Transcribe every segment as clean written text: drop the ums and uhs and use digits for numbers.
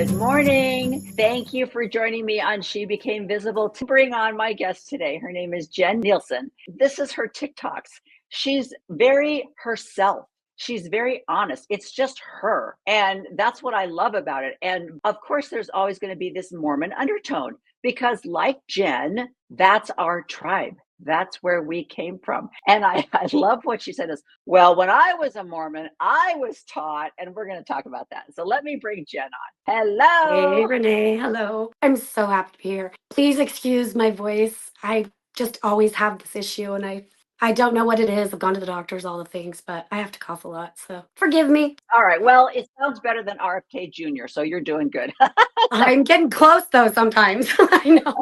Good morning. Thank you for joining me on She Became Visible to bring on my guest today. Her name is Jen Nielsen. This is her TikToks. She's very herself. She's very honest. It's just her. And that's what I love about it. And of course, there's always going to be this Mormon undertone because, like Jen, that's our tribe. That's where we came from. And I love what she said is, well, when I was a Mormon, I was taught, and we're going to talk about that. So let me bring Jen on. Hey, Hello. Renee. Hello. I'm so happy to be here. Please excuse my voice. I just always have this issue and I don't know what it is. I've gone to the doctors, all the things, but I have to cough a lot. So forgive me. All right. Well, it sounds better than RFK Jr., so you're doing good. I'm getting close though sometimes. I know.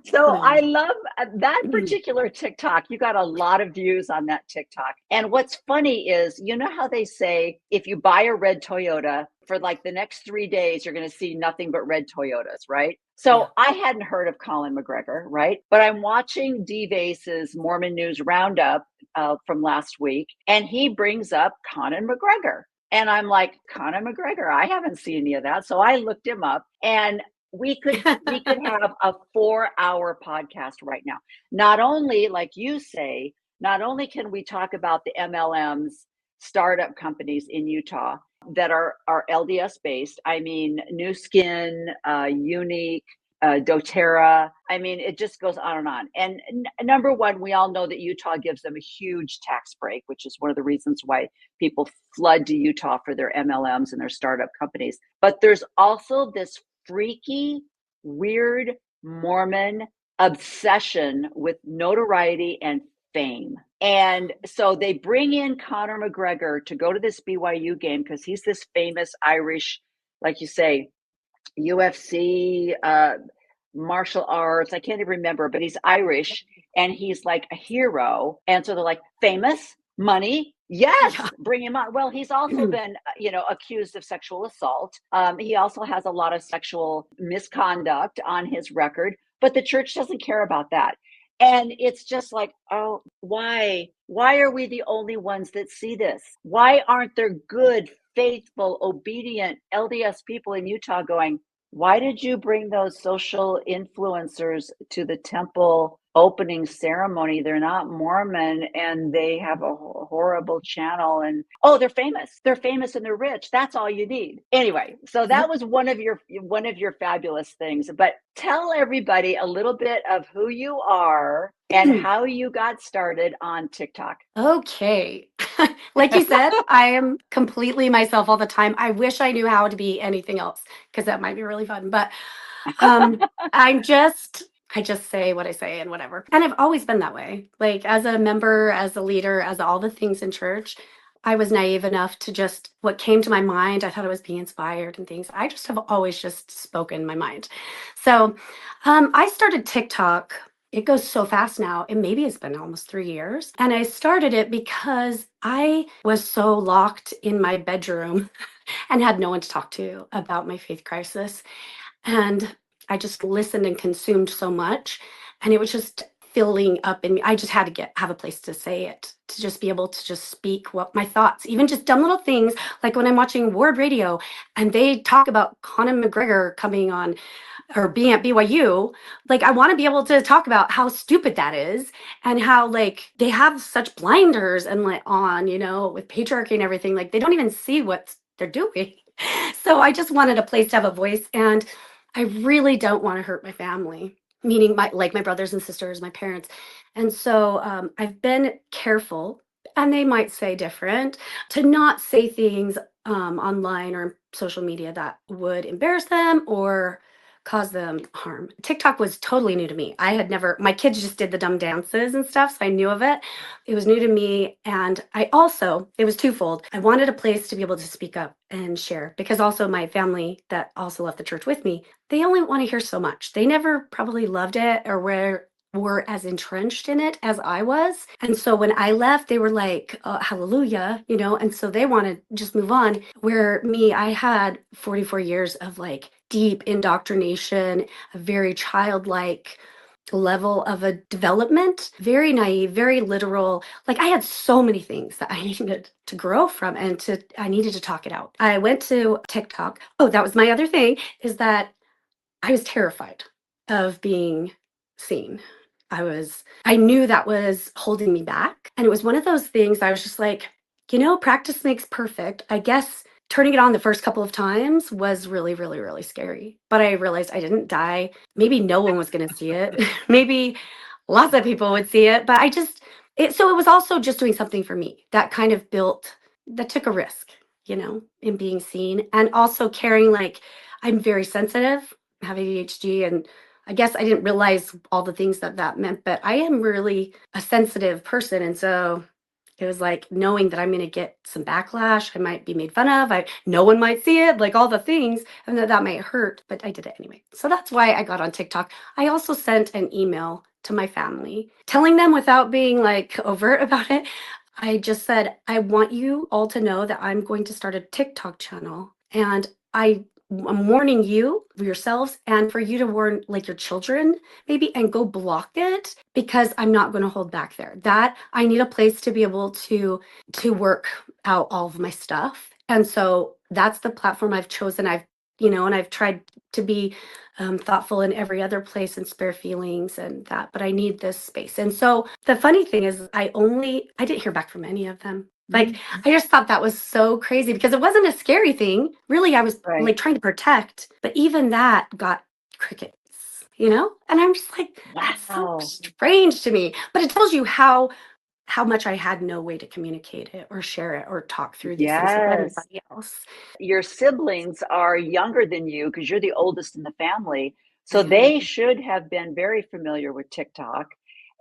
So I Um, love that particular TikTok. You got a lot of views on that TikTok. And what's funny is, you know how they say if you buy a red Toyota for like the next 3 days, you're going to see nothing but red Toyotas, right? yeah. So I hadn't heard of Colin McGregor, right? But I'm watching D-Vace's Mormon News Roundup from last week, and he brings up Conan McGregor. And I'm like, Conor McGregor, I haven't seen any of that. So I looked him up, and we could have a 4-hour podcast right now. Not only, like you say, not only can we talk about the MLMs, startup companies in Utah that are LDS based. I mean, New Skin, Unique, doTERRA. I mean, it just goes on and on. And number one, we all know that Utah gives them a huge tax break, which is one of the reasons why people flood to Utah for their MLMs and their startup companies. But there's also this freaky, weird Mormon obsession with notoriety and fame. And so they bring in Conor McGregor to go to this BYU game because he's this famous Irish, like you say, UFC, martial arts. I can't even remember, but he's Irish and he's like a hero. And so they're like, famous, money. Yes, Yeah. bring him on. Well, he's also been, accused of sexual assault. He also has a lot of sexual misconduct on his record, but the church doesn't care about that. And it's just like, oh, why? Why are we the only ones that see this? Why aren't there good, faithful, obedient LDS people in Utah going, why did you bring those social influencers to the temple opening ceremony? They're not Mormon and they have a horrible channel, and oh, they're famous. They're famous and they're rich. That's all you need. Anyway, so that was one of your fabulous things. But tell everybody a little bit of who you are and how you got started on TikTok. Okay. Like you said, I am completely myself all the time. I wish I knew how to be anything else because that might be really fun. But um I just say what I say and whatever. And I've always been that way. Like as a member, as a leader, as all the things in church, I was naive enough to just what came to my mind. I thought I was being inspired and things. I just have always just spoken my mind. So I started TikTok. It goes so fast now. It maybe it's been almost 3 years. And I started it because I was so locked in my bedroom and had no one to talk to about my faith crisis. And I just listened and consumed so much. And it was just filling up in me. I just had to have a place to say it, to just be able to just speak what my thoughts, even just dumb little things like when I'm watching Ward Radio and they talk about Conor McGregor coming on or being at BYU, like I want to be able to talk about how stupid that is and how like they have such blinders and like on, with patriarchy and everything, like they don't even see what they're doing. So I just wanted a place to have a voice and I really don't want to hurt my family, meaning my brothers and sisters, my parents. And so I've been careful, and they might say different, to not say things online or social media that would embarrass them or cause them harm. TikTok was totally new to me. I had never, my kids just did the dumb dances and stuff, so I knew of it. It was new to me. And it was twofold. I wanted a place to be able to speak up and share because also my family that also left the church with me, they only want to hear so much. They never probably loved it or were as entrenched in it as I was. And so when I left, they were like, hallelujah, and so they want to just move on. Where me, I had 44 years of like deep indoctrination, a very childlike level of a development, very naive, very literal. Like I had so many things that I needed to grow from and I needed to talk it out. I went to TikTok. Oh, that was my other thing, is that I was terrified of being seen. I knew that was holding me back. And it was one of those things I was just like, practice makes perfect. I guess turning it on the first couple of times was really, really, really scary. But I realized I didn't die. Maybe no one was going to see it. Maybe lots of people would see it. But so it was also just doing something for me that kind of that took a risk, in being seen. And also caring, like, I'm very sensitive, have ADHD, and I guess I didn't realize all the things that meant, but I am really a sensitive person. And so it was like knowing that I'm going to get some backlash. I might be made fun of. No one might see it, like all the things, and that might hurt, but I did it anyway. So that's why I got on TikTok. I also sent an email to my family telling them, without being like overt about it, I just said, I want you all to know that I'm going to start a TikTok channel. And I'm warning you, yourselves, and for you to warn like your children maybe, and go block it, because I'm not going to hold back there. That I need a place to be able to work out all of my stuff. And so that's the platform I've chosen. And I've tried to be thoughtful in every other place and spare feelings and that, but I need this space. And so the funny thing is, I didn't hear back from any of them. Like, I just thought that was so crazy, because it wasn't a scary thing. Really, I was Right. like trying to protect, but even that got crickets, And I'm just like, that's so Wow. strange to me. But it tells you how much I had no way to communicate it or share it or talk through these things with Yes. anybody else. Your siblings are younger than you because you're the oldest in the family. I So am. they should have been very familiar with TikTok.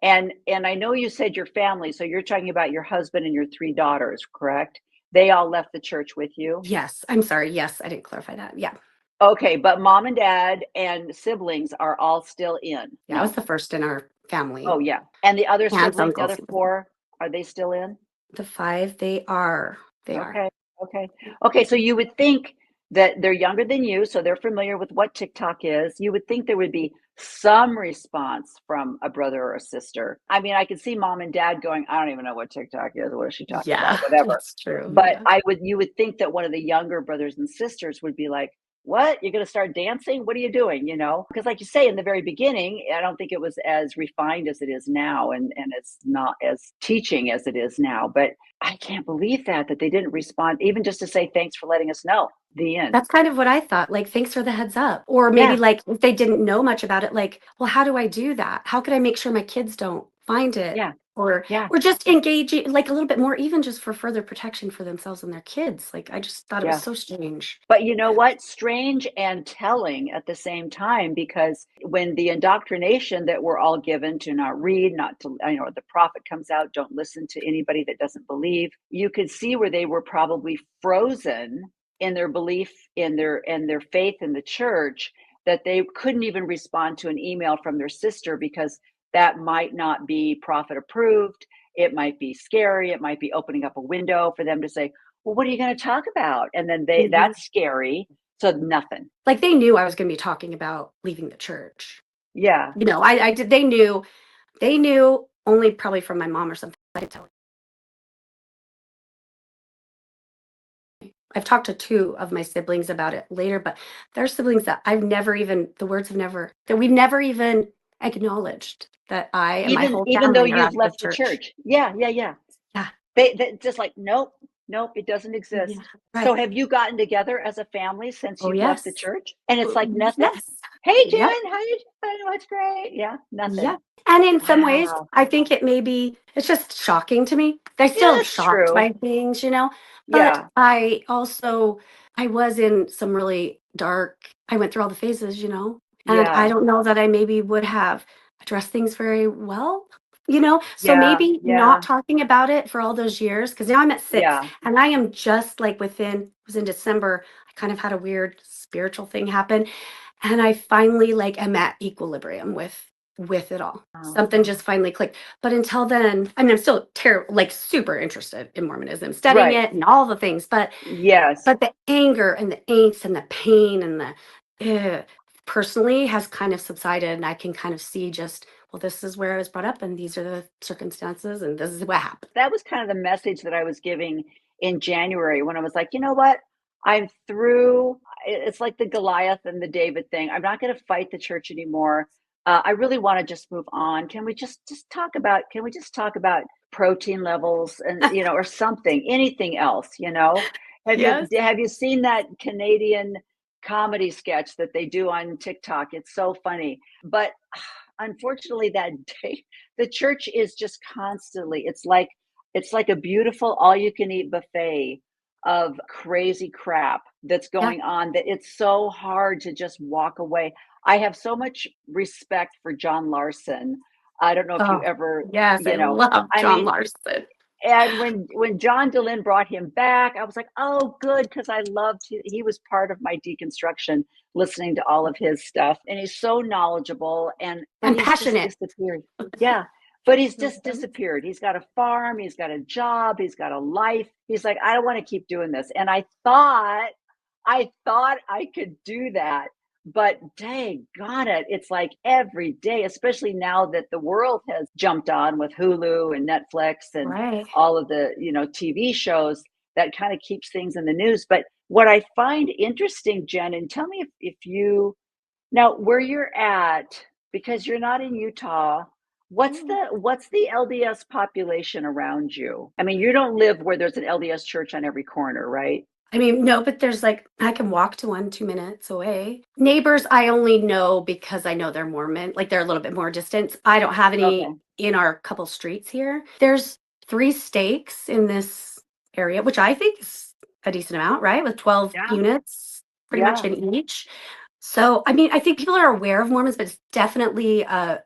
And I know you said your family, so you're talking about your husband and your three daughters, correct? They all left the church with you? Yes, I'm sorry. Yes, I didn't clarify that. Yeah. Okay, but mom and dad and siblings are all still in? Yeah, I was No. the first in our family. Oh, yeah. And the other Aunts, siblings, the uncles, other four, are they still in? the five, they are. They are. Okay, okay. Okay, so you would think that they're younger than you, so they're familiar with what TikTok is. You would think there would be some response from a brother or a sister. I mean, I could see mom and dad going, I don't even know what TikTok is. What is she talking about? Yeah, Whatever. that's true. But Yeah. you would think that one of the younger brothers and sisters would be like, what? You're going to start dancing? What are you doing? Because like you say, in the very beginning, I don't think it was as refined as it is now, and it's not as teaching as it is now. But I can't believe that they didn't respond, even just to say thanks for letting us know. The end. That's kind of what I thought. Like, thanks for the heads up. Or maybe Yeah, like if they didn't know much about it, like, well, how do I do that? How could I make sure my kids don't find it? yeah, Or yeah. just engaging like a little bit more, even just for further protection for themselves and their kids. Like, I just thought it was Yeah. so strange. But you know what? Strange and telling at the same time, because when the indoctrination that we're all given to not read, not to, the prophet comes out, don't listen to anybody that doesn't believe, you could see where they were probably frozen in their belief in their faith in the church, that they couldn't even respond to an email from their sister because that might not be prophet approved. It might be scary. It might be opening up a window for them to say, well, what are you going to talk about? And then Mhm. that's scary. So nothing. Like they knew I was going to be talking about leaving the church. Yeah. I did. They knew only probably from my mom or something. I didn't tell. I've talked to two of my siblings about it later, but there are siblings that we've never even acknowledged that I and my whole Even though family are you've at the left the church. church. Yeah, yeah, yeah. Yeah. They just like, nope, nope, it doesn't Yeah. exist. So Right. have you gotten together as a family since Oh, you've left the yes. church? And it's like nothing. Yes. Hey, Jen, Yep. how you doing? What's great? Yeah, nothing. Yep. And in some ways, Wow. I think it's just shocking to me. I still Yeah, am that's shocked true. by things, but Yeah, I was in some really I went through all the phases, and I yeah, don't know that I maybe would have addressed things very well, so yeah, maybe not yeah, talking about it for all those years, because now I'm at 6 yeah. and I am just like it was in December, I kind of had a weird spiritual thing happen, and I finally like am at equilibrium with it all. Oh, Something just finally clicked. But until then, I mean, I'm still like super interested in Mormonism, studying right. it and all the things. But Yes. the anger and the angst and the pain and the personally has kind of subsided, and I can kind of see just, well, this is where I was brought up and these are the circumstances and this is what happened. That was kind of the message that I was giving in January when I was like, you know what? I'm through. It's like the Goliath and the David thing. I'm not going to fight the church anymore. I really want to just move on. Can we just talk about? Can we just talk about protein levels and or something, anything else? Yes. Have you seen that Canadian comedy sketch that they do on TikTok? It's so funny, but unfortunately, that day the church is just constantly. It's like a beautiful all-you-can-eat buffet of crazy crap that's Yeah. going on that it's so hard to just walk away. I have so much respect for John Larson. I don't know if you Oh, ever, yes. I love I John mean, Larson. and when John Dehlin brought him back, I was like, oh, good, because I loved he was part of my deconstruction, listening to all of his stuff, and he's so knowledgeable, but And he's just passionate. disappeared. Yeah, but he's just disappeared. He's got a farm, he's got a job, he's got a life. He's like, I don't want to keep doing this, and I thought I could do that. But dang got it. It's like every day, especially now that the world has jumped on with Hulu and Netflix and Right. all of the, TV shows that kind of keeps things in the news. But what I find interesting, Jen, and tell me if you now where you're at, because you're not in Utah, what's the LDS population around you? I mean, you don't live where there's an LDS church on every corner, right? I mean, no, but there's like, I can walk to one 2 minutes away. Neighbors, I only know because I know they're Mormon, like they're a little bit more distant. I don't have any Okay. in our couple streets here. There's 3 stakes in this area, which I think is a decent amount, right? With 12 Yeah. units pretty much Yeah. in each. So, I mean, I think people are aware of Mormons, but it's definitely a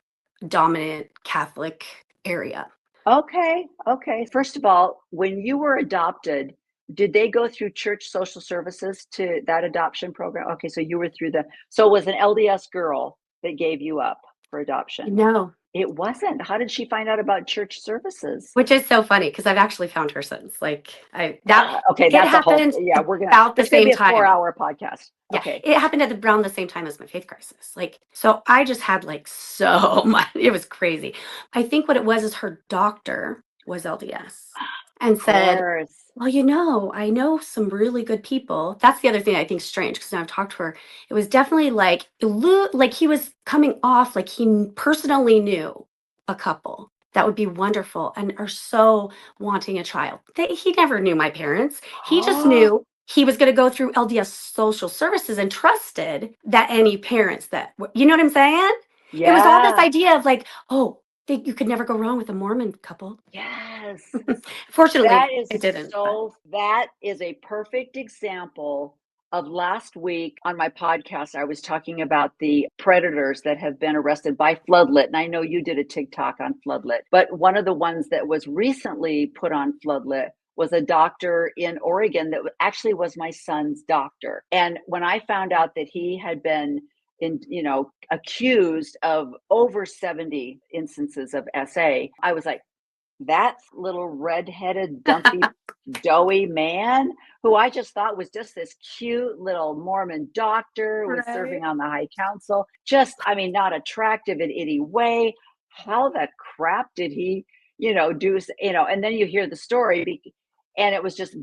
dominant Catholic area. Okay, okay. First of all, when you were adopted, did they go through church social services to that adoption program? Okay, so you were so it was an LDS girl that gave you up for adoption. No, It wasn't. How did she find out about church services? which is so funny because I've actually found her since. Like I that Okay, it that's a whole, happened yeah, about the it's gonna be same a four time. hour podcast. Yeah, Okay. it happened at around the same time as my faith crisis. Like, so I just had like so much. It was crazy. I think what it was is her doctor was LDS and Of said, course. well, I know some really good people. That's the other thing I think is strange because now I've talked to her. It was definitely like, like he was coming off like he personally knew a couple that would be wonderful and are so wanting a child. He never knew my parents. He just Oh, knew he was going to go through LDS social services and trusted that any parents you know what I'm saying? It was all this yeah. idea of like, oh, you could never go wrong with a Mormon couple. Yes. Fortunately, it didn't. But That is a perfect example of last week on my podcast. I was talking about the predators that have been arrested by Floodlit. And I know you did a TikTok on Floodlit, but one of the ones that was recently put on Floodlit was a doctor in Oregon that actually was my son's doctor. And when I found out that he had been accused of over 70 instances of SA, I was like, that little redheaded, dumpy, doughy man who I just thought was just this cute little Mormon doctor, was right. serving on the High Council. Just, I mean, not attractive in any way. How the crap did he, do, and then you hear the story and it was just,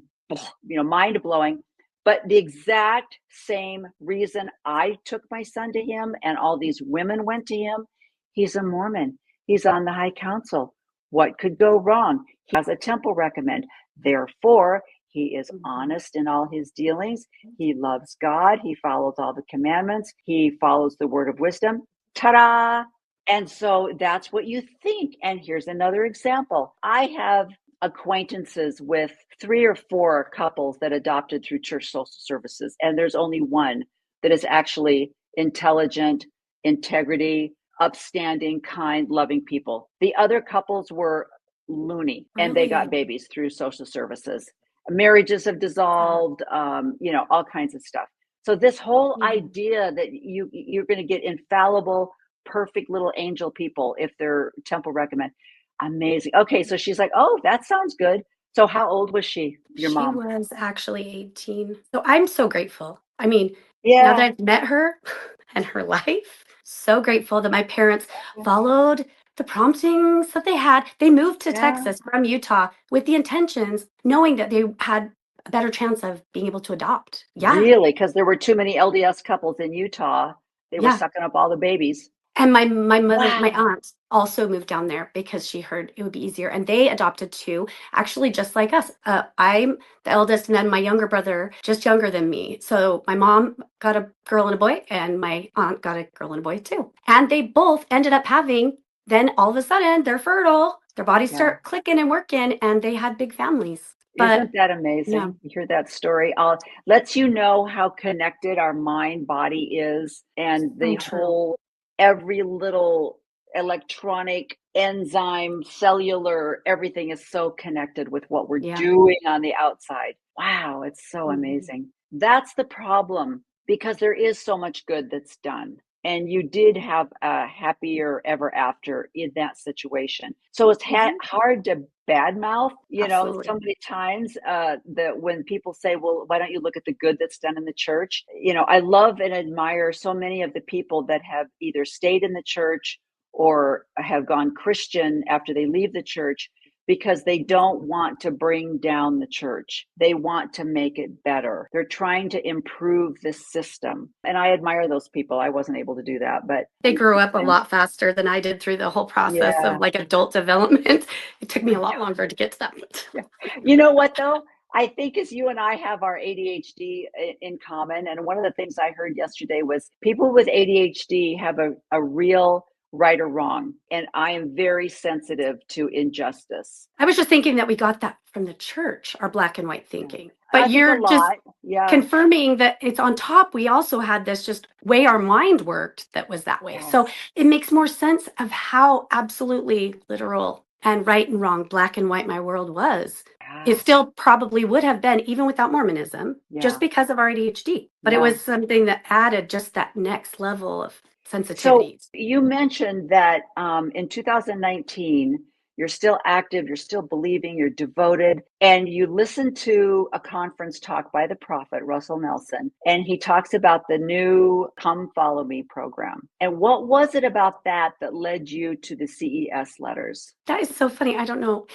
mind blowing. But the exact same reason I took my son to him and all these women went to him, he's a Mormon. He's on the High Council. What could go wrong? He has a temple recommend. Therefore, he is Mhm. honest in all his dealings. He loves God. He follows all the commandments. He follows the word of wisdom. Ta-da! And so that's what you think. And here's another example. I have acquaintances with 3 or 4 couples that adopted through church social services, and there's only one that is actually intelligent, integrity, upstanding, kind, loving people. The other couples were loony and they got Really? babies through social services. Marriages have Yeah. dissolved, all kinds of stuff. So this whole Yeah. idea that you're going to get infallible, perfect little angel people if they're temple recommend, amazing. Okay, so she's like, oh, that sounds good. So how old was she, your She mom? was actually 18. So I'm so grateful. I mean, now that Yeah. I've met her, and her life. So grateful that my parents followed the promptings that they had. They moved to Yeah. Texas from Utah with the intentions, knowing that they had a better chance of being able to adopt. Yeah. Really? Because there were too many LDS couples in Utah. They were Yeah. sucking up all the babies. And my mother, my Wow. aunt also moved down there because she heard it would be easier. And they adopted too, actually, just like us. I'm the eldest, and then my younger brother, just younger than me. So my mom got a girl and a boy, and my aunt got a girl and a boy too. And they both ended up having, then all of a sudden, they're fertile. Their bodies Yeah. start clicking and working, and they had big families. But Isn't that yeah, amazing? You hear that story? Lets you know how connected our mind body is, and the so true. whole, every little electronic enzyme, cellular, everything is so connected with what we're Yeah. doing on the outside. Wow, it's so Mhm. amazing. That's the problem, because there is so much good that's done. And you did have a happier ever after in that situation. So it's Mhm. hard to badmouth, Absolutely. so many times that when people say, well, why don't you look at the good that's done in the church? I love and admire so many of the people that have either stayed in the church or have gone Christian after they leave the church, because they don't want to bring down the church. They want to make it better. They're trying to improve the system. And I admire those people. I wasn't able to do that, but They grew up a lot faster than I did through the whole process yeah. of like adult development. It took me a lot longer to get to that point. Yeah. You know what though? I think as you and I have our ADHD in common, and one of the things I heard yesterday was people with ADHD have a real right or wrong, and I am very sensitive to injustice. I was just thinking that we got that from the church, our black and white Yeah. thinking. I But think a you're just lot. Yeah. confirming that it's on top. We also had this just way our mind worked that was that way. So Yes. it makes more sense of how absolutely literal and right and wrong, black and white my world was. It Yeah. still probably would have been even without Mormonism, just Yeah. because of our ADHD. But it Yeah. was something that added just that next level of So sensitivity. you mentioned that in 2019, you're still active, you're still believing, you're devoted, and you listened to a conference talk by the prophet, Russell Nelson, and he talks about the new Come Follow Me program. And what was it about that that led you to the CES letters? That is so funny. I don't know.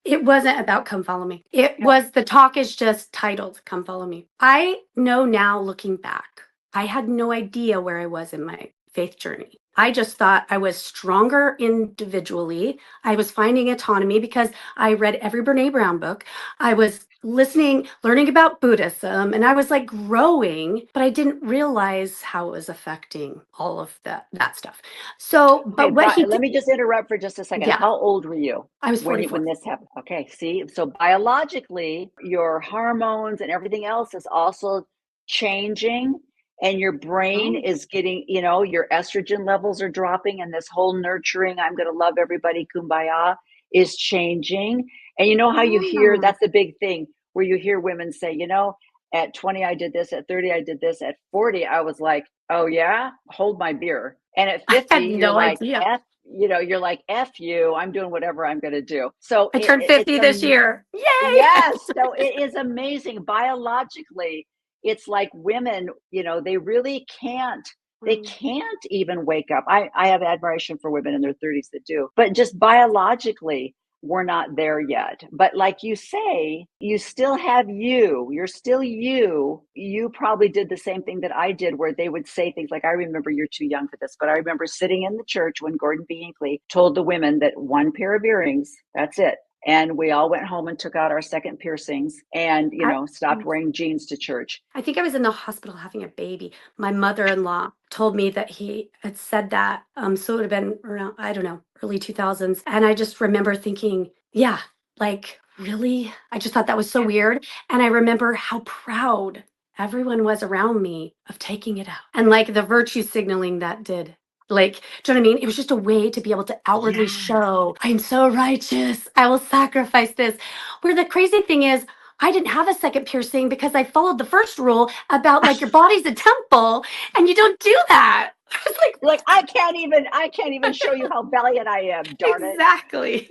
It wasn't about Come Follow Me. It Okay. was the talk is just titled Come Follow Me. I know now looking back, I had no idea where I was in my faith journey. I just thought I was stronger individually. I was finding autonomy because I read every Brene Brown book. I was listening, learning about Buddhism, and I was like growing, but I didn't realize how it was affecting all of that stuff. So, Okay, but what but he let did, me just interrupt for just a second. yeah, How old were you I was when 44. this happened? Okay, see, so biologically, your hormones and everything else is also changing, and your brain Oh. is getting, your estrogen levels are dropping, and this whole nurturing, I'm going to love everybody, kumbaya, is changing. And you know how you hear, Oh. that's the big thing, where you hear women say, at 20 I did this, at 30 I did this, at 40 I was like, oh yeah, hold my beer. And at I 50 had you're no like, idea. you're like, F you, I'm doing whatever I'm going to do. So I turned 50 this year. Yay! yes, so it is amazing. Biologically, it's like women, they really can't. They Mm. can't even wake up. I have admiration for women in their 30s that do, but just biologically, we're not there yet. But like you say, you still have you. You're still you. You probably did the same thing that I did, where they would say things like, I remember, you're too young for this, but I remember sitting in the church when Gordon B. Hinckley told the women that one pair of earrings, that's it. And we all went home and took out our second piercings and, I, stopped wearing jeans to church. I think I was in the hospital having a baby. My mother-in-law told me that he had said that. So it would have been around, I don't know, early 2000s. And I just remember thinking, yeah, like really? I just thought that was so weird. And I remember how proud everyone was around me of taking it out. And like the virtue signaling that did. Like, do you know what I mean? It was just a way to be able to outwardly Yes. show, I'm so righteous. I will sacrifice this. Where the crazy thing is, I didn't have a second piercing because I followed the first rule about like your body's a temple and you don't do that. I was like, Like, I can't even show you how valiant I am, darn it. exactly.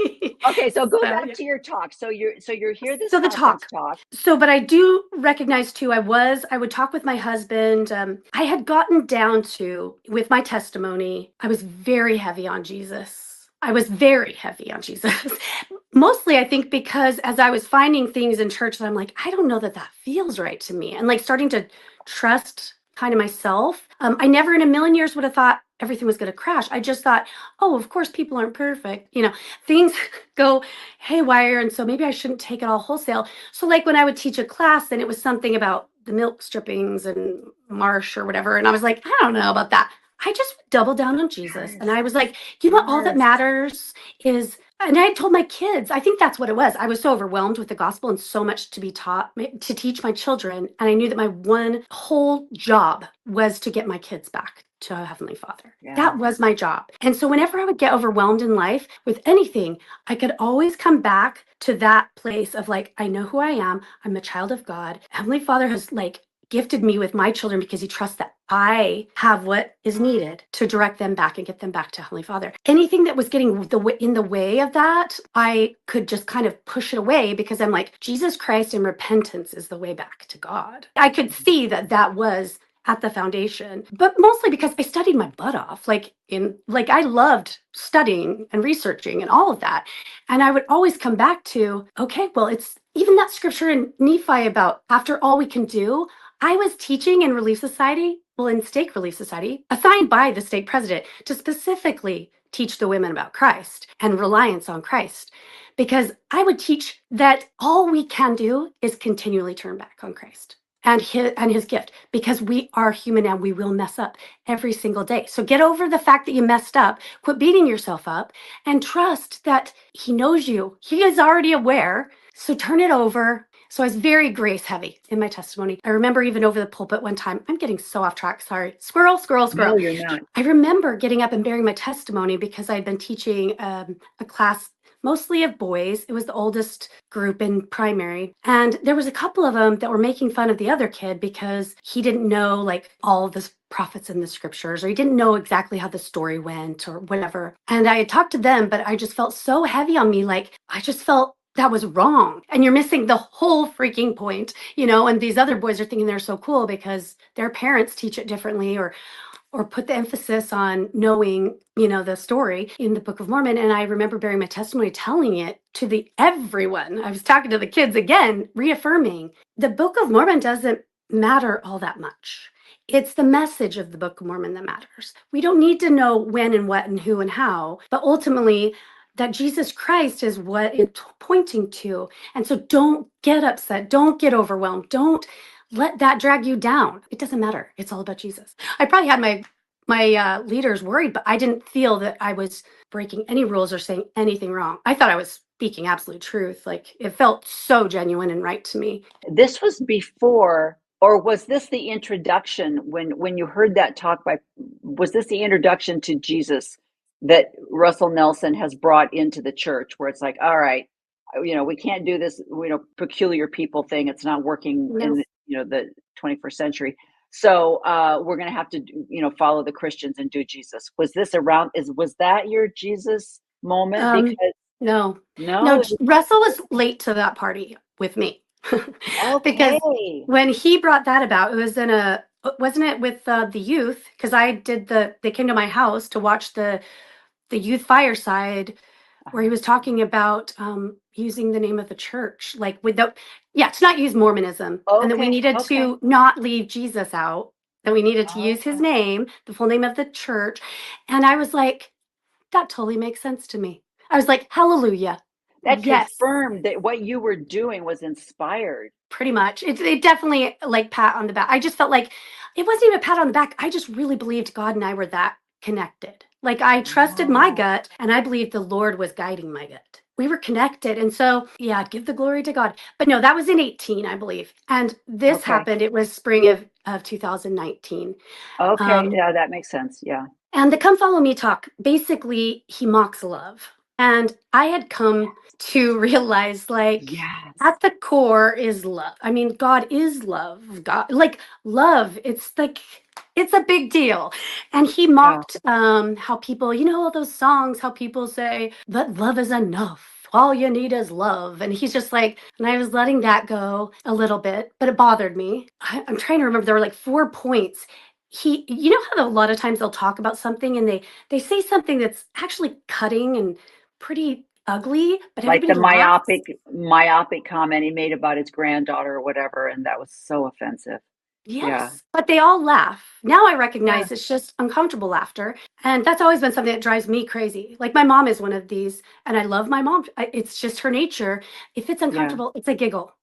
Okay, so go So, back yeah. to your talk. So you're here this So the conference talk. talk. So, but I do recognize too, I would talk with my husband. I had gotten down to, with my testimony, I was very heavy on Jesus. I was very heavy on Jesus. Mostly, I think, because as I was finding things in church that I'm like, I don't know that that feels right to me. And like starting to trust kind of myself. I never in a million years would have thought everything was going to crash. I just thought, oh, of course, people aren't perfect. Things go haywire. And so maybe I shouldn't take it all wholesale. So, like when I would teach a class and it was something about the milk strippings and marsh or whatever, and I was like, I don't know about that. I just doubled down on Jesus. And Yes, I was like, you know what? All that yes. matters is, and I told my kids, I think that's what it was. I was so overwhelmed with the gospel and so much to be taught, to teach my children. And I knew that my one whole job was to get my kids back to a Heavenly Father. Yeah. That was my job. And so whenever I would get overwhelmed in life with anything, I could always come back to that place of like, I know who I am. I'm a child of God. Heavenly Father has like gifted me with my children because he trusts that I have what is needed to direct them back and get them back to Heavenly Father. Anything that was getting in the way of that, I could just kind of push it away because I'm like, Jesus Christ and repentance is the way back to God. I could see that that was at the foundation, but mostly because I studied my butt off. Like I loved studying and researching and all of that. And I would always come back to, okay, well, it's even that scripture in Nephi about after all we can do. I was teaching in Relief Society, well, in Stake Relief Society, assigned by the stake president to specifically teach the women about Christ and reliance on Christ. Because I would teach that all we can do is continually turn back on Christ and his gift, because we are human and we will mess up every single day. So get over the fact that you messed up, quit beating yourself up, and trust that he knows you. He is already aware. So turn it over. So I was very grace heavy in my testimony. I remember even over the pulpit one time, I'm getting so off track, sorry. Squirrel, squirrel, No, squirrel. you're not. I remember getting up and bearing my testimony because I'd been teaching a class mostly of boys. It was the oldest group in primary. And there was a couple of them that were making fun of the other kid because he didn't know like all of the prophets in the scriptures, or he didn't know exactly how the story went or whatever. And I had talked to them, but I just felt so heavy on me. Like I just felt that was wrong. And you're missing the whole freaking point, and these other boys are thinking they're so cool because their parents teach it differently or put the emphasis on knowing, the story in the Book of Mormon. And I remember bearing my testimony, telling it to everyone. I was talking to the kids again, reaffirming the Book of Mormon doesn't matter all that much. It's the message of the Book of Mormon that matters. We don't need to know when and what and who and how, but ultimately that Jesus Christ is what it's pointing to. And so don't get upset. Don't get overwhelmed. Don't let that drag you down. It doesn't matter. It's all about Jesus. I probably had my leaders worried, but I didn't feel that I was breaking any rules or saying anything wrong. I thought I was speaking absolute truth. Like it felt so genuine and right to me. This was before, or was this the introduction when you heard that talk was this the introduction to Jesus that Russell Nelson has brought into the church, where it's like, all right, we can't do this, peculiar people thing. It's not working No. in, the 21st century. So we're going to have to, follow the Christians and do Jesus. Was that your Jesus moment? Um, Because no, no, no, Russell was late to that party with me because okay. when he brought that about, it was wasn't it with the youth? Because they came to my house to watch the youth fireside where he was talking about using the name of the church, like to not use Mormonism, and that we Okay, needed okay. to not leave Jesus out, that we needed to use his Okay. name, the full name of the church. And I was like, that totally makes sense to me. I was like, hallelujah. That Yes, confirmed that what you were doing was inspired. pretty much. It definitely like pat on the back. I just felt like it wasn't even a pat on the back. I just really believed God and I were that connected. Like I trusted my Oh, gut and I believed the Lord was guiding my gut. We were connected. And so, yeah, give the glory to God. But no, that was in 18, I believe. And this okay. happened, it was spring of 2019. Okay. Um, Yeah, that makes sense. Yeah. and the Come Follow Me talk, basically, he mocks love. And I had come to realize, like, Yes. at the core is love. I mean, God is love. God, like, love, it's a big deal. And he Yeah. mocked how people, all those songs, how people say that love is enough. All you need is love. And he's just like, and I was letting that go a little bit, but it bothered me. I'm trying to remember, there were like 4 points. You know how a lot of times they'll talk about something and they say something that's actually cutting and pretty ugly, but Like everybody the laughs. myopic comment he made about his granddaughter or whatever, and that was so offensive. Yeah. Yes, but they all laugh. Now I Yeah. recognize it's just uncomfortable laughter. And that's always been something that drives me crazy. Like my mom is one of these, and I love my mom. It's just her nature. If it's Yeah. uncomfortable, it's a giggle.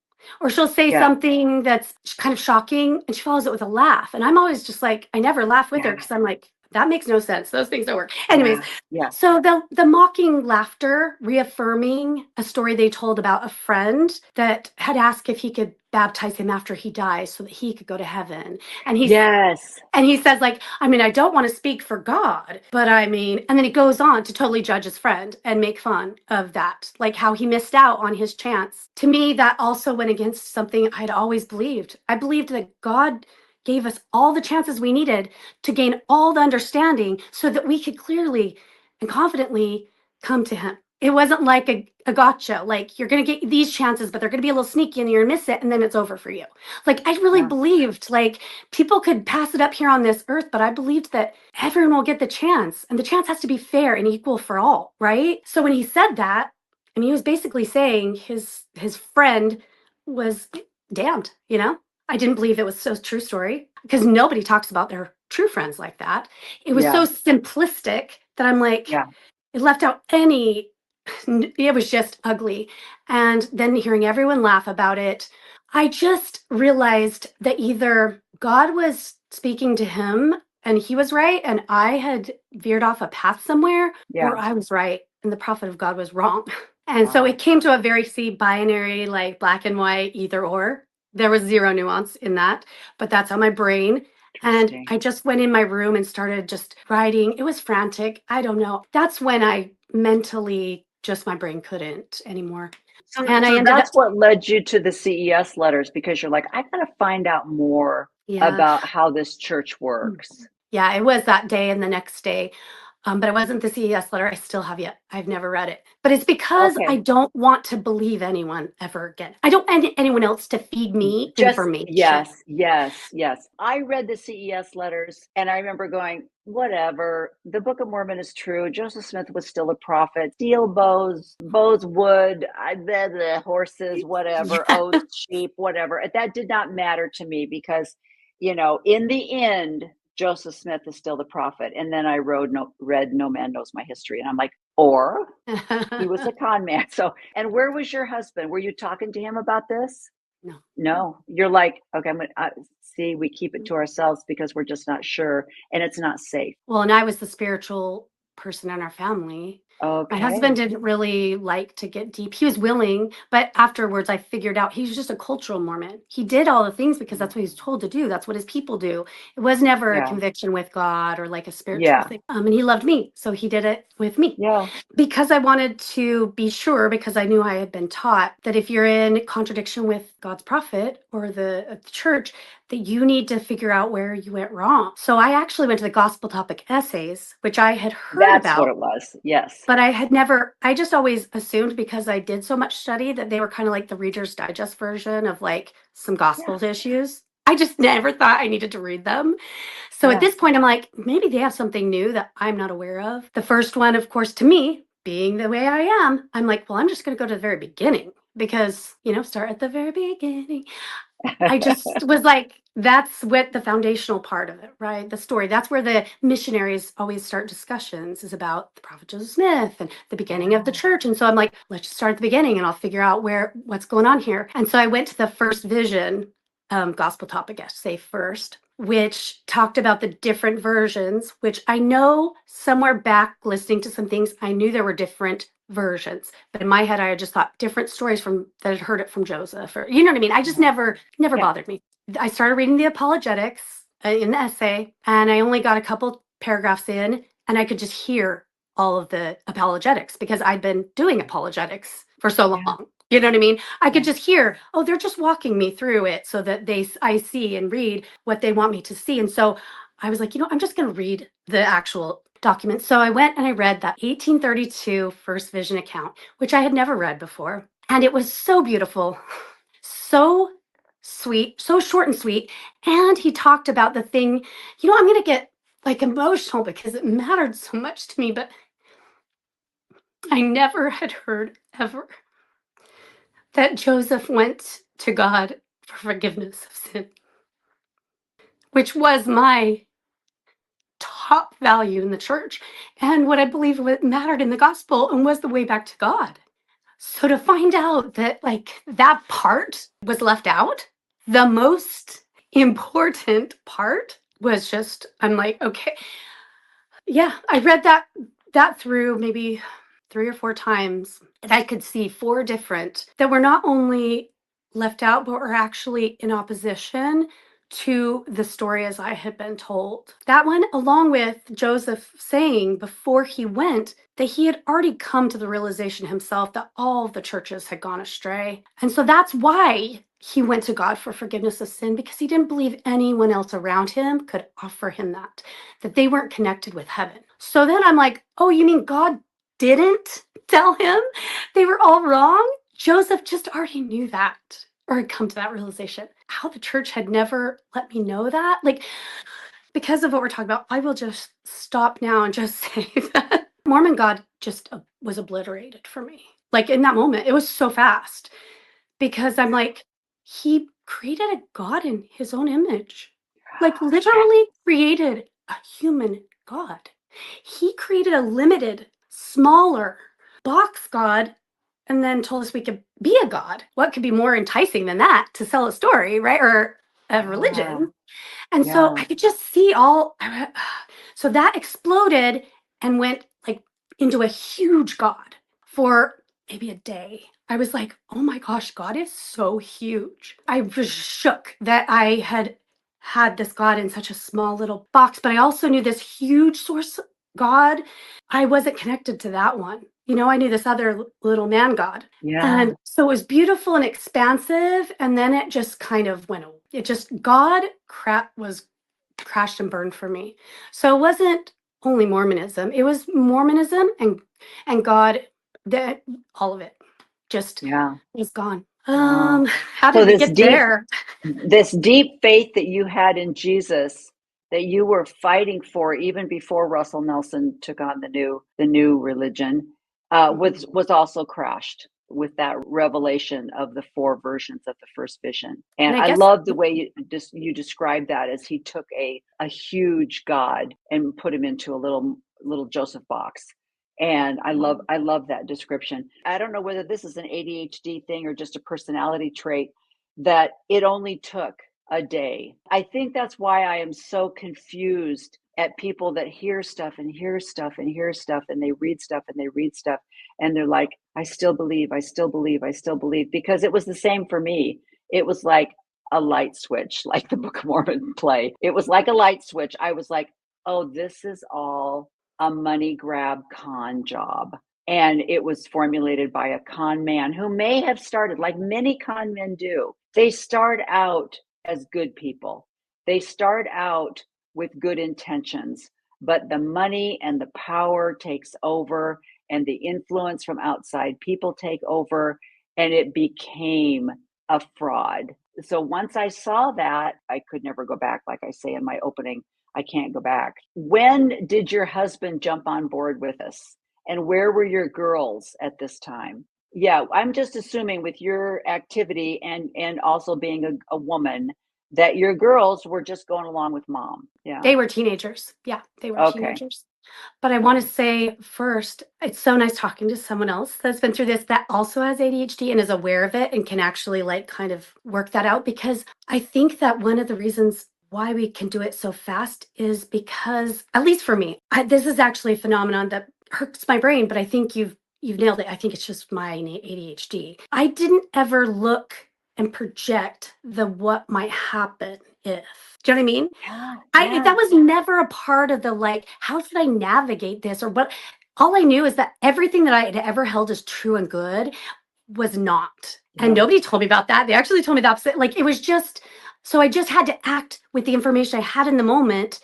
Or she'll say Yeah. something that's kind of shocking and she follows it with a laugh. And I'm always just like, I never laugh with her Yeah. because I'm like, that makes no sense. Those things don't work. Anyways, Yeah. Yeah. so the mocking laughter, reaffirming a story they told about a friend that had asked if he could baptize him after he dies so that he could go to heaven. And Yes. he says, like, I mean, I don't want to speak for God, but I mean, and then he goes on to totally judge his friend and make fun of that, like how he missed out on his chance. To me, that also went against something I'd always believed. I believed that God gave us all the chances we needed to gain all the understanding so that we could clearly and confidently come to him. It wasn't like a gotcha, like you're going to get these chances, but they're going to be a little sneaky and you're going to miss it and then it's over for you. Like I really Yeah. believed, like, people could pass it up here on this earth, but I believed that everyone will get the chance, and the chance has to be fair and equal for all, right? So when he said that, I mean, he was basically saying his friend was damned. I didn't believe it was so true story because nobody talks about their true friends like that. It was Yeah. so simplistic that I'm like, Yeah. it left out any. It was just ugly. And then hearing everyone laugh about it, I just realized that either God was speaking to him and he was right, and I had veered off a path somewhere, or Yeah. I was right and the prophet of God was wrong. And so Wow. it came to a very binary, like black and white, either or. There was zero nuance in that, but that's how my brain. And Interesting. I just went in my room and started just writing. It was frantic. I don't know. That's when I mentally, just my brain couldn't anymore. And I So ended up, that's what led you to the CES letters because you're like, I gotta find out more yeah. about how this church works. Yeah, it was that day and the next day. But it wasn't the CES letter. I still have yet. I've never read it. But it's because I Okay. don't want to believe anyone ever again. I don't want anyone else to feed me Just information. yes, yes, yes. I read the CES letters and I remember going, whatever. The Book of Mormon is true. Joseph Smith was still a prophet. Steel bows wood, the horses, whatever, Yeah. oaths, sheep, whatever. That did not matter to me because, in the end, Joseph Smith is still the prophet. And then I read No Man Knows My History. And I'm like, or he was a con man. So, and where was your husband? Were you talking to him about this? No. No, you're like, okay, I'm gonna see. We keep it to ourselves because we're just not sure, and it's not safe. Well, and I was the spiritual person in our family. My husband Okay, didn't really like to get deep. He was willing, but afterwards I figured out he was just a cultural Mormon. He did all the things because that's what he was told to do. That's what his people do. It was never a yeah, conviction with God or like a spiritual yeah, thing. And he loved me, so he did it with me. yeah. Because I wanted to be sure, because I knew I had been taught that if you're in contradiction with God's prophet or the church, that you need to figure out where you went wrong. So I actually went to the gospel topic essays, which I had heard That's what about, it was. Yes. but I had never, I just always assumed because I did so much study that they were kind of like the Reader's Digest version of like some Yeah, gospel issues. I just never thought I needed to read them. So at yeah, this point, I'm like, maybe they have something new that I'm not aware of. The first one, of course, to me, being the way I am, I'm like, well, I'm just going to go to the very beginning because, start at the very beginning. I just was like, that's what the foundational part of it, right? The story. That's where the missionaries always start discussions is about the prophet Joseph Smith and the beginning of the yeah. church. And so I'm like, let's just start at the beginning and I'll figure out what's going on here. And so I went to the first vision gospel topic essay first, which talked about the different versions, which I know somewhere back listening to some things, I knew there were different versions. But in my head, I had just thought different stories from that had heard it from Joseph, or you know what I mean? I just Yeah, never yeah, bothered me. I started reading the apologetics in the essay, and I only got a couple paragraphs in, and I could just hear all of the apologetics because I'd been doing apologetics for so Yeah. long. You know what I mean? I could Yeah. just hear, oh, they're just walking me through it so that I see and read what they want me to see. And so I was like, I'm just going to read the actual document. So I went and I read that 1832 First Vision account, which I had never read before. And it was so beautiful, so sweet, so short and sweet. And he talked about the thing, I'm going to get like emotional because it mattered so much to me, but I never had heard ever that Joseph went to God for forgiveness of sin, which was my top value in the church and what I believed what mattered in the gospel and was the way back to God. So to find out that like that part was left out, the most important part was just, I'm like, okay. Yeah, I read that through maybe 3 or 4 times, and I could see 4 different that were not only left out, but were actually in opposition to the story as I had been told. That one, along with Joseph saying before he went that he had already come to the realization himself that all of the churches had gone astray. And so that's why he went to God for forgiveness of sin, because he didn't believe anyone else around him could offer him that they weren't connected with heaven. So then I'm like, oh, you mean God didn't tell him they were all wrong? Joseph just already knew that or had come to that realization. How the church had never let me know that. Like, because of what we're talking about, I will just stop now and just say that Mormon God just was obliterated for me. Like in that moment, it was so fast because I'm like, he created a God in his own image, like literally created a human God. He created a limited, smaller box God and then told us we could be a God. What could be more enticing than that to sell a story, right? Or a Yeah. religion. And so Yeah. I could just see all, so that exploded and went like into a huge God for maybe a day. I was like, oh my gosh, God is so huge. I was shook that I had this God in such a small little box, but I also knew this huge source God. I wasn't connected to that one. I knew this other little man God. Yeah. And so it was beautiful and expansive. And then it just kind of went, it just, God crap was crashed and burned for me. So it wasn't only Mormonism, it was Mormonism and God, that all of it just Yeah. was gone. Wow. How So did we get there? this deep faith that you had in Jesus, that you were fighting for even before Russell Nelson took on the new religion, Mhm. was also crashed with that revelation of the 4 versions of the first vision. And And I I guess love the way you described that, as he took a huge God and put him into a little Joseph box. And I love that description. I don't know whether this is an ADHD thing or just a personality trait, that it only took a day. I think that's why I am so confused at people that hear stuff and hear stuff and hear stuff and they read stuff and they read stuff and they're like, I still believe, I still believe, I still believe, because it was the same for me. It was like a light switch, like the Book of Mormon play. It was like a light switch. I was like, oh, this is all a money grab con job. And it was formulated by a con man who may have started, like many con men do, they start out as good people. They start out with good intentions, but the money and the power takes over, and the influence from outside people take over, and it became a fraud. So once I saw that, I could never go back. Like I say in my opening, I can't go back. When did your husband jump on board with us? And where were your girls at this time? Yeah, I'm just assuming with your activity and also being a woman that your girls were just going along with mom. Yeah. they were teenagers. Yeah, they were Okay. teenagers. But I want to say first, it's so nice talking to someone else that's been through this that also has ADHD and is aware of it and can actually like kind of work that out, because I think that one of the reasons why we can do it so fast is because, at least for me, this is actually a phenomenon that hurts my brain, but I think you've nailed it. I think it's just my ADHD. I didn't ever look and project the what might happen if. Do you know what I mean? Yeah. I Yeah. that was never a part of the like, how should I navigate this or what? all I knew is that everything that I had ever held as true and good was not. And Yeah. nobody told me about that. They actually told me the opposite. Like it was just, so I just had to act with the information I had in the moment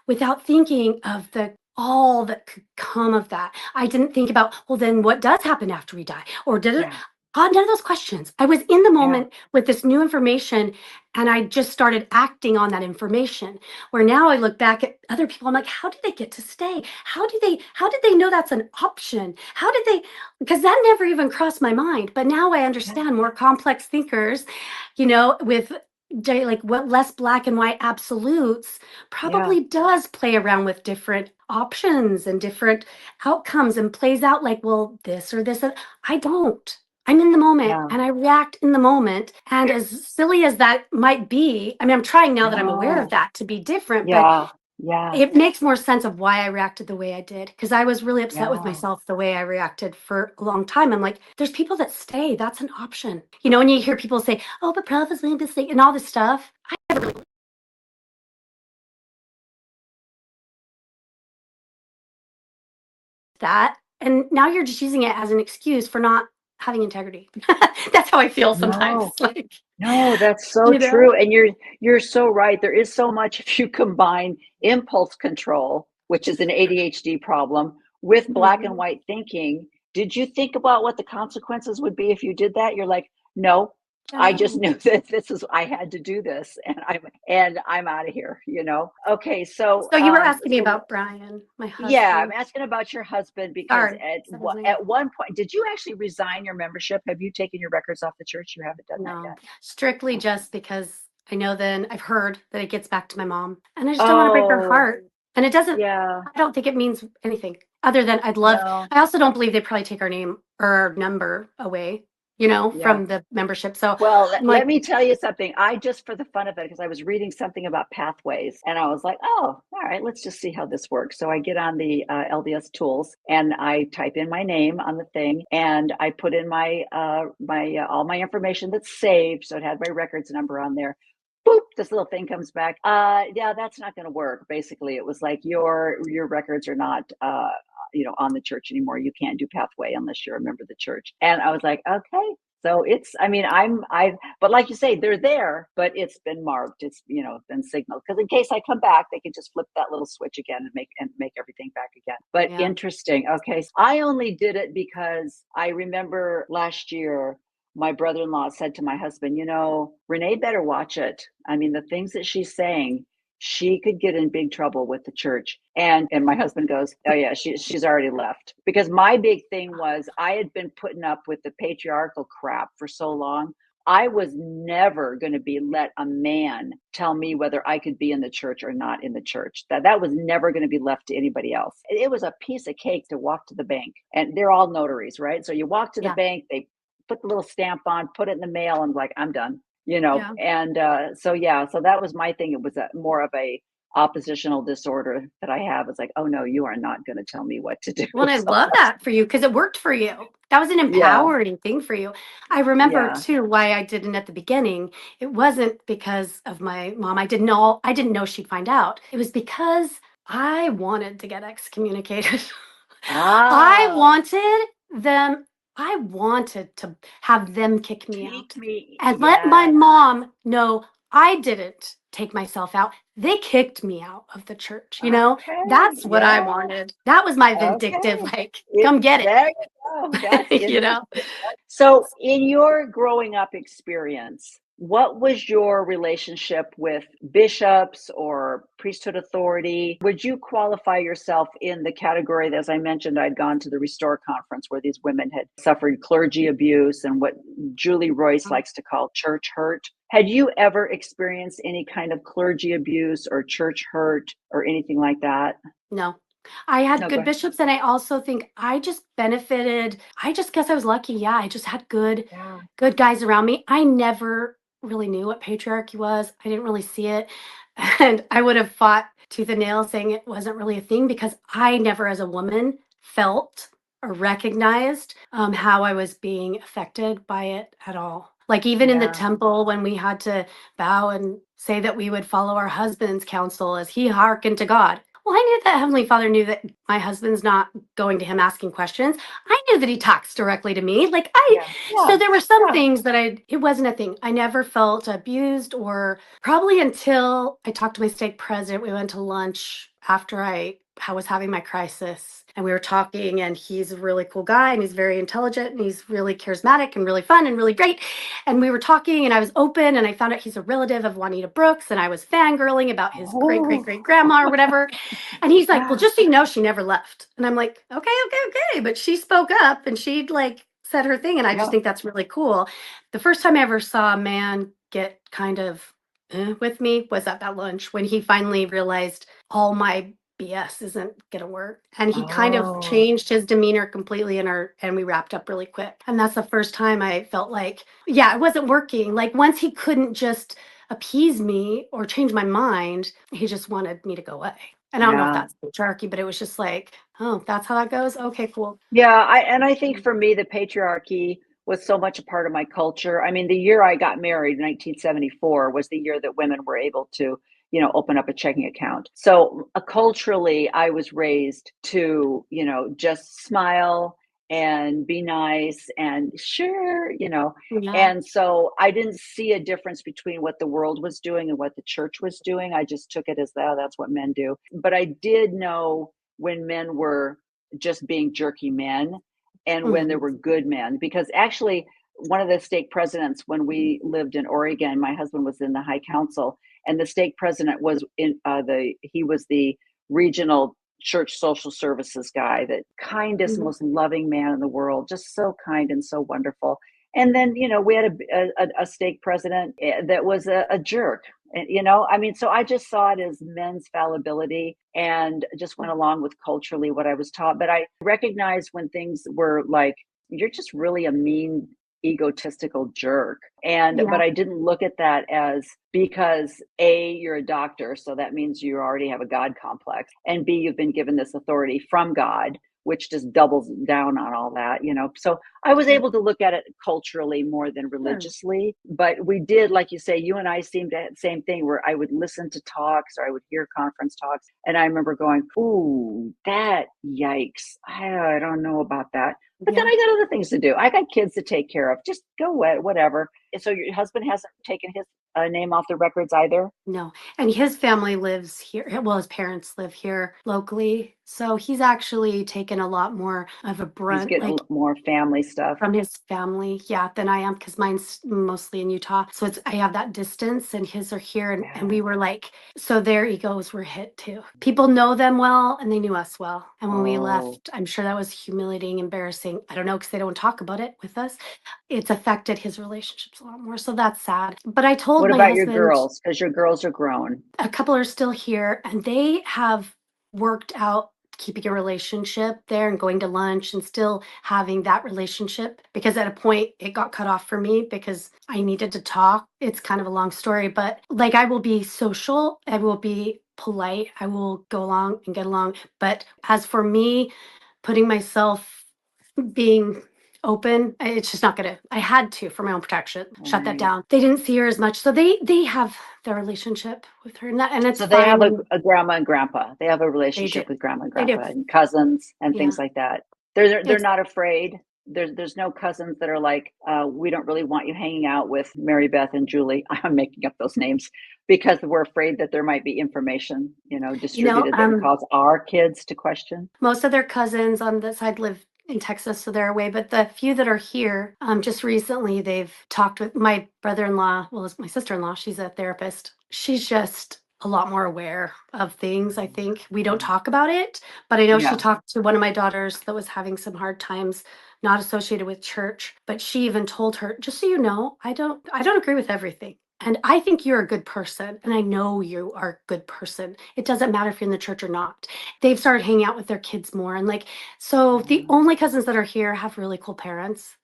without thinking of the all that could come of that. I didn't think about, well, then what does happen after we die? Or did it? Yeah. None of those questions. I was in the Yeah. moment with this new information and I just started acting on that information. Where now I look back at other people, I'm like, how did they get to stay? How did they know that's an option? How did they, because that never even crossed my mind. But now I Yeah. understand more complex thinkers, with like what less black and white absolutes Yeah. probably does play around with different options and different outcomes and plays out like, well, this or this. I don't. I'm in the moment Yeah. and I react in the moment. And as silly as that might be, I mean, I'm trying now that I'm aware of No. that to be different, but Yeah. Yeah. it makes more sense of why I reacted the way I did because I was really upset with Yeah. myself the way I reacted for a long time. I'm like, there's people that stay. That's an option. And you hear people say, oh, but prophets made a mistake and all this stuff. That. And now you're just using it as an excuse for not having integrity. That's how I feel sometimes. No. Like, No, that's so you know? true. And you're so right. There is so much if you combine impulse control, which is an ADHD problem, with black and Mhm. white thinking. Did you think about what the consequences would be if you did that? You're like, no, I just No. knew that this is I had to do this and I'm out of here, you know. Okay, so So you were asking me about Brian, my yeah, I'm husband. asking about your husband because Sorry, said his name. at one point, did you actually resign your membership? Have you taken your records off the church? You haven't done that No, yet. strictly just because I know then I've heard that it gets back to my mom and I just don't want to break her Oh, heart. And it doesn't, yeah, I don't think it means anything other than no, I also don't believe they probably take our name or our number away, yeah. from the membership. So Well, I'm let like, me tell you something. I just, for the fun of it, because I was reading something about pathways and I was like, oh, all right, let's just see how this works. So I get on the LDS tools and I type in my name on the thing and I put in all my information that's saved. So it had my records number on there. Boop, this little thing comes back. Yeah, that's not going to work. Basically, it was like your records are not on the church anymore. You can't do pathway unless you're a member of the church. And I was like, okay, so it's, I mean, but like you say, they're there, but it's been marked. It's, been signaled because in case I come back, they can just flip that little switch again and make everything back again. But yeah, interesting. Okay. So I only did it because I remember last year, my brother-in-law said to my husband, Renee better watch it. I mean, the things that she's saying, she could get in big trouble with the church. And my husband goes, oh yeah, she's already left. Because my big thing was I had been putting up with the patriarchal crap for so long. I was never going to be let a man tell me whether I could be in the church or not in the church. That was never going to be left to anybody else. It was a piece of cake to walk to the bank, and they're all notaries, right? So you walk to the yeah, bank, they put the little stamp on, put it in the mail, and like, I'm done, yeah. and so yeah, so that was my thing. It was more of a oppositional disorder that I have. It's like, oh no, you are not going to tell me what to do. Well, and I So love that for you because it worked for you. That was an yeah, empowering thing for you. I remember yeah. too why I didn't at the beginning. It wasn't because of my mom. I didn't know she'd find out. It was because I wanted to get excommunicated. I Ah, wanted them I wanted to have them kick me take out me. and let my Yes. mom know I didn't take myself out. They kicked me out of the church, Okay. That's what I Yeah. wanted. That was my vindictive, Okay. like, come get There you go. That's it, interesting. So, in your growing up experience, what was your relationship with bishops or priesthood authority? Would you qualify yourself in the category that, as I mentioned, I'd gone to the Restore conference where these women had suffered clergy abuse and what Julie Royce likes to call church hurt? Had you ever experienced any kind of clergy abuse or church hurt or anything like that? No. I had No, go good ahead. bishops, and I also think I just benefited. I just guess I was lucky. Yeah, I just had Yeah. good guys around me. I never really knew what patriarchy was. I didn't really see it. And I would have fought tooth and nail saying it wasn't really a thing because I never, as a woman, felt or recognized how I was being affected by it at all. Like, even in the Yeah. temple, when we had to bow and say that we would follow our husband's counsel as he hearkened to God. Well, I knew that Heavenly Father knew that my husband's not going to him asking questions. I knew that he talks directly to me. Yeah. So Yeah. there were some Yeah. things that it wasn't a thing. I never felt abused, or probably until I talked to my stake president. We went to lunch after I was having my crisis, and we were talking, and he's a really cool guy, and he's very intelligent, and he's really charismatic and really fun and really great. And we were talking, and I was open, and I found out he's a relative of Juanita Brooks, and I was fangirling about his great great Oh. great grandma or whatever. And he's like, "Well, just so you know, she never left." And I'm like, "Okay, okay, okay." But she spoke up, and she like said her thing, and I just Yeah. think that's really cool. The first time I ever saw a man get kind of with me was at that lunch, when he finally realized all my BS isn't gonna work. And he kind of Oh. changed his demeanor completely, and we wrapped up really quick. And that's the first time I felt like, yeah, it wasn't working. Like, once he couldn't just appease me or change my mind, he just wanted me to go away. And I don't know if Yeah. that's patriarchy, but it was just like, oh, that's how that goes. Okay, cool. Yeah, I think for me the patriarchy was so much a part of my culture. I mean, the year I got married, 1974, was the year that women were able to, open up a checking account. So culturally, I was raised to, just smile and be nice and sure, Yeah. and so I didn't see a difference between what the world was doing and what the church was doing. I just took it as that, that's what men do. But I did know when men were just being jerky men and when there Mhm. were good men, because actually one of the stake presidents, when we lived in Oregon, my husband was in the high council, and the stake president was in he was the regional church social services guy, the kindest, Mhm. most loving man in the world, just so kind and so wonderful. And then we had a stake president that was a jerk. I mean, so I just saw it as men's fallibility and just went along with culturally what I was taught. But I recognized when things were like, you're just really a mean, egotistical jerk. But Yeah. I didn't look at that as, because A, you're a doctor, so that means you already have a God complex, and B, you've been given this authority from God, which just doubles down on all that. So I was Sure. able to look at it culturally more than Sure. religiously. But we did, like you say, you and I seemed to have the same thing, where I would listen to talks or I would hear conference talks. And I remember going, ooh, that yikes. I don't know about that. But then Yeah. I got other things to do. I got kids to take care of. Just go whatever. And so your husband hasn't taken his name off the records either? No. And his family lives here. Well, his parents live here locally. So he's actually taken a lot more of a He's brunt, getting like, more family stuff. from his family, yeah, than I am, because mine's mostly in Utah. So I have that distance, and his are here. And we Yeah. were like, so their egos were hit too. People know them well, and they knew us well. And when we Oh. left, I'm sure that was humiliating, embarrassing. I don't know, because they don't talk about it with us. It's affected his relationships a lot more. So that's sad. But I told What my about your husband, girls? Because your girls are grown. a couple are still here, and they have worked out keeping a relationship there and going to lunch and still having that relationship, because at a point it got cut off for me because I needed to talk. It's kind of a long story, but like, I will be social, I will be polite, I will go along and get along. But as for me putting myself, being open, it's just not gonna. I had to, for my own protection, shut that Right. down. They didn't see her as much, so they have their relationship with her, and it's So they fine. have And a grandma and grandpa. They have a they do, relationship with grandma and they do, grandpa and cousins and yeah. things like that. They're It's not afraid. There's no cousins that are like, we don't really want you hanging out with Mary Beth and Julie. I'm making up those names because we're afraid that there might be information, you know, distributed that would cause our kids to question. most of their cousins on the side live in Texas, so they're away. But the few that are here, just recently, they've talked with my brother-in-law. Well, it's my sister-in-law. She's a therapist. She's just a lot more aware of things. I think we don't talk about it, but I know she Yeah. talked to one of my daughters that was having some hard times, not associated with church. But she even told her, just so you know, I don't agree with everything. And I think you're a good person. And I know you are a good person. It doesn't matter if you're in the church or not. They've started hanging out with their kids more. And like, so the only cousins that are here have really cool parents.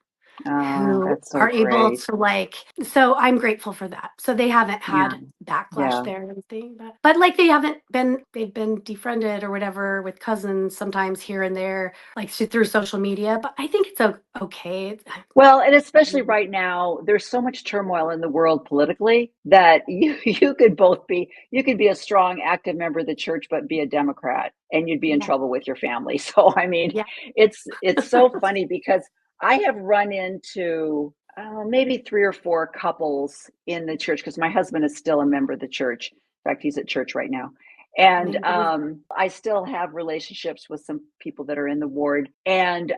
Oh, who that's so are able great. to like, so I'm grateful for that. So they haven't Yeah. had backlash Yeah. there and everything, but like they haven't been, they've been defriended or whatever with cousins sometimes here and there, like through social media. But I think it's okay. Well, and especially right now, there's so much turmoil in the world politically that you could both be you could be a strong, active member of the church, but be a Democrat, and you'd be in Yeah. trouble with your family. So I mean, Yeah. it's so funny because I have run into maybe three or four couples in the church because my husband is still a member of the church. In fact, he's at church right now. And Amazing. I still have relationships with some people that are in the ward. And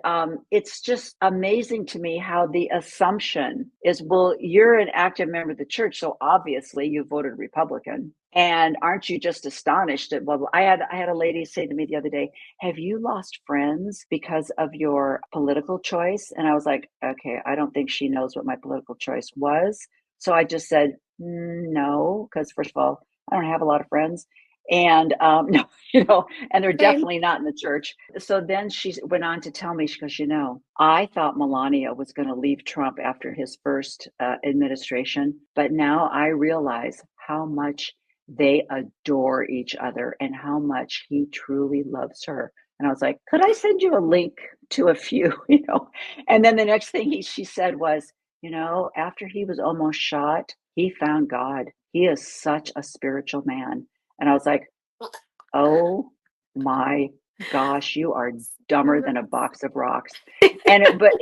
it's just amazing to me how the assumption is, well, you're an active member of the church, so obviously you voted Republican. And aren't you just astonished at blah, blah. I had a lady say to me the other day, have you lost friends because of your political choice? And I was like, okay, I don't think she knows what my political choice was. So I just said, no, because first of all, I don't have a lot of friends. And no, and they're Same. definitely not in the church. So then she went on to tell me, she goes, I thought Melania was going to leave Trump after his first administration, but now I realize how much they adore each other and how much he truly loves her. And I was like, could I send you a link to a few, And then the next thing she said was, after he was almost shot, he found God. He is such a spiritual man. And I was like, oh my gosh, you are dumber than a box of rocks. But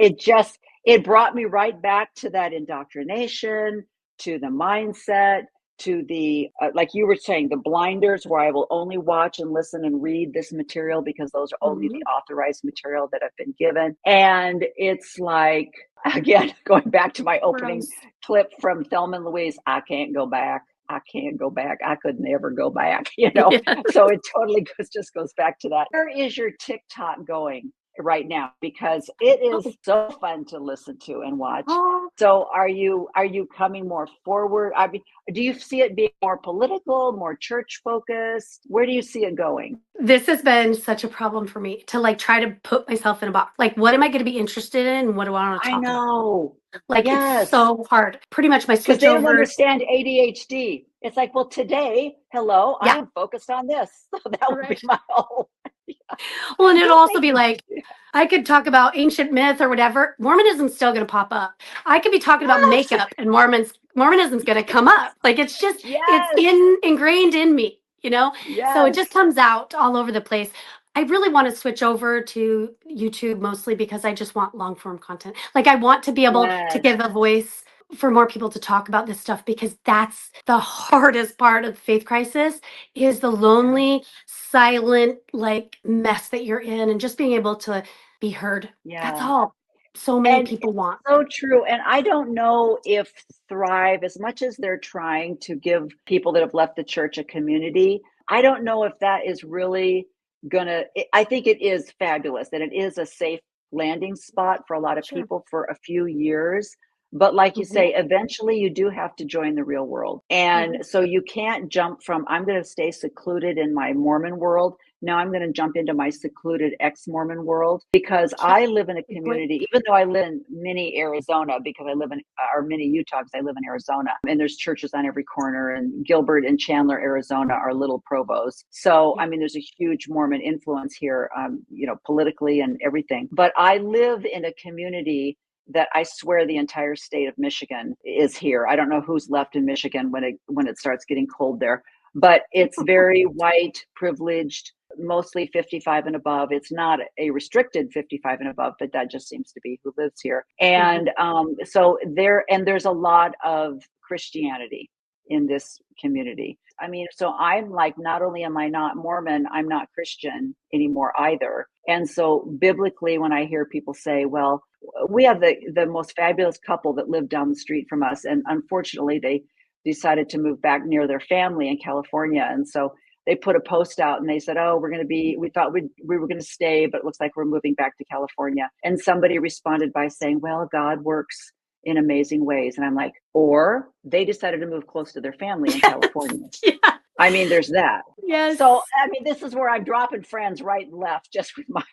it brought me right back to that indoctrination, to the mindset, to the, like you were saying, the blinders where I will only watch and listen and read this material because those are only the Mhm. authorized material that have been given. And it's like, again, going back to my opening Gross. clip from Thelma and Louise, I can't go back. I can't go back. I could never go back, Yeah. So it totally just goes back to that. Where is your TikTok going right now? Because it is so fun to listen to and watch. Oh, So are you coming more forward? I mean, do you see it being more political, more church focused? Where do you see it going? this has been such a problem for me to like try to put myself in a box. Like, what am I going to be interested in? And what do I want to I talk about? know. Like, it's Yes. so hard. Pretty much my Because switch they don't over. understand ADHD. It's like, well, today, hello, I Yeah. am focused on this. So that would be Right. my whole. Well, and it'll Just also make be like, I could talk about ancient myth or whatever. Mormonism's still going to pop up. I could be talking about yes, makeup, and Mormonism's going to come up. Like it's yes, ingrained in me, So it yes, just comes out all over the place. I really want to switch over to YouTube mostly because I just want long form content. Like I want to be able to yes, give a voice for more people to talk about this stuff because that's the hardest part of the faith crisis is the lonely silent like mess that you're in and just being able to be heard. That's yeah. all so many And people it's want. so true. And I don't know if Thrive, as much as they're trying to give people that have left the church a community, I don't know if that is really gonna, I think it is fabulous and it is a safe landing spot for a lot of Sure. people for a few years. But like you Hmm. say, eventually you do have to join the real world. Hmm. And so you can't jump from, I'm going to stay secluded in my Mormon world. Now I'm going to jump into my secluded ex-Mormon world because Yeah. I live in a Wait. community, even though I live in mini Arizona, because I live in, or mini Utah, because I live in Arizona, and there's churches on every corner, and Gilbert and Chandler, Arizona are little Provos. So, Yeah. I mean, there's a huge Mormon influence here, politically and everything. But I live in a community that I swear the entire state of Michigan is here. I don't know who's left in Michigan when it starts getting cold there, but it's very white, privileged, mostly 55 and above. It's not a restricted 55 and above, but that just seems to be who lives here. Hmm. And there's a lot of Christianity in this community. I mean, so I'm like, not only am I not Mormon, I'm not Christian anymore either. And so biblically, when I hear people say, well, we have the most fabulous couple that lived down the street from us, and unfortunately they decided to move back near their family in California. And so they put a post out and they said, oh, we thought we were going to stay, but it looks like we're moving back to California. And somebody responded by saying, well, God works in amazing ways. And I'm like, or they decided to move close to their family in Yes. California. Yeah. I mean, there's that. So, Yes. I mean, this is where I'm dropping friends right and left just with my,